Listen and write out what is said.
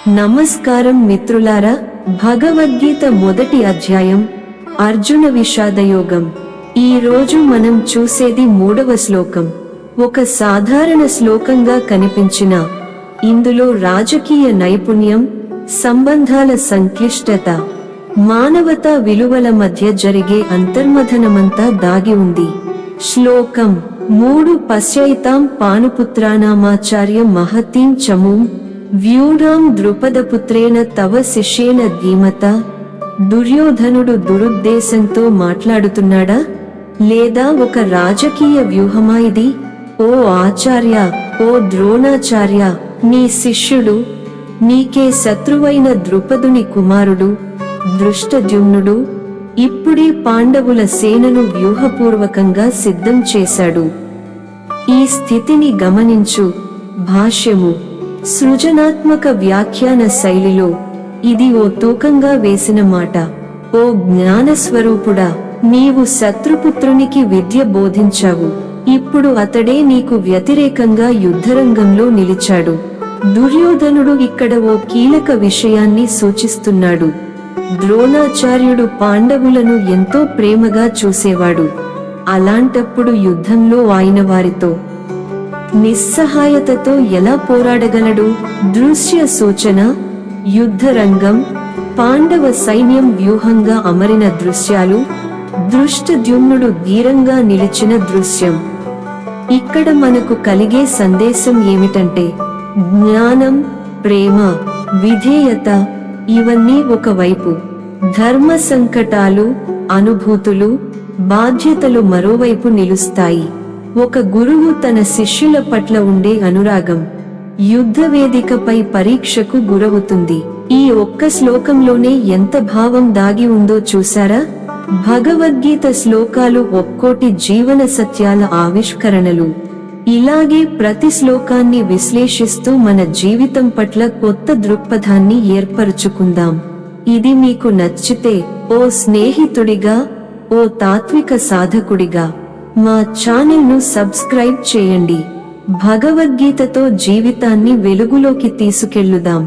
నమస్కారం మిత్రులారా, భగవద్గీత మొదటి అధ్యాయం అర్జున విషాదయోగం. ఈ రోజు మనం చూసేది 3వ శ్లోకం. ఒక సాధారణ శ్లోకంగా కనిపించిన ఇందులో రాజకీయ నైపుణ్యం, సంబంధాల సంక్లిష్టత, మానవతా విలువల మధ్య జరిగే అంతర్మథనమంతా దాగి ఉంది. శ్లోకం 3 పశ్యైతాం పానుపుత్రానామాచార్య మహతీం చమూం వ్యూఢాం ద్రుపదపుత్రేణ తవ శిష్యేన ధీమత. దుర్యోధనుడు దురుద్దేశంతో మాట్లాడుతున్నాడా, లేదా ఒక రాజకీయ వ్యూహమా ఇది? ఓ ఆచార్య, ఓ ద్రోణాచార్య, నీ శిష్యుడు, నీకే శత్రువైన ద్రుపదుని కుమారుడు దృష్టద్యుమ్నుడు ఇప్పుడే పాండవుల సేనను వ్యూహపూర్వకంగా సిద్ధం చేశాడు. ఈ స్థితిని గమనించు. భాష్యము. సృజనాత్మక వ్యాఖ్యాన శైలిలో ఇది ఓ తూకంగా వేసిన మాట. ఓ జ్ఞానస్వరూపుడా, నీవు శత్రుపుత్రునికి విద్య బోధించావు. ఇప్పుడు అతడే నీకు వ్యతిరేకంగా యుద్ధరంగంలో నిలిచాడు. దుర్యోధనుడు ఇక్కడ ఓ కీలక విషయాన్ని సూచిస్తున్నాడు. ద్రోణాచార్యుడు పాండవులను ఎంతో ప్రేమగా చూసేవాడు. అలాంటప్పుడు యుద్ధంలో ఆయన వారితో నిస్సహాయతతో ఎలా పోరాడగలడు? దృశ్య సూచన. యుద్ధరంగం, పాండవ సైన్యం వ్యూహంగా అమరిన దృశ్యాలు, దృష్టద్యుమ్నుడు ధీరంగా నిలిచిన దృశ్యం. ఇక్కడ మనకు కలిగే సందేశం ఏమిటంటే, జ్ఞానం, ప్రేమ, విధేయత ఇవన్నీ ఒకవైపు, ధర్మ సంకటాలు, అనుభూతులు, బాధ్యతలు మరోవైపు నిలుస్తాయి. ఒక గురువు తన శిష్యుల పట్ల ఉండే అనురాగం యుద్ధవేదికపై పరీక్షకు గురవుతుంది. ఈ ఒక్క శ్లోకంలోనే ఎంత భావం దాగి ఉందో చూసారా? భగవద్గీత శ్లోకాలు ఒక్కోటి జీవన సత్యాల ఆవిష్కరణలు. ఇలాగే ప్రతి శ్లోకాన్ని విశ్లేషిస్తూ మన జీవితం పట్ల కొత్త దృక్పథాన్ని ఏర్పరుచుకుందాం. ఇది మీకు నచ్చితే ఓ స్నేహితుడిగా, ఓ తాత్విక సాధకుడిగా మా ఛానల్ను సబ్స్క్రైబ్ చేయండి. భగవద్గీతతో జీవితాన్ని వెలుగులోకి తీసుకెళ్లుదాం.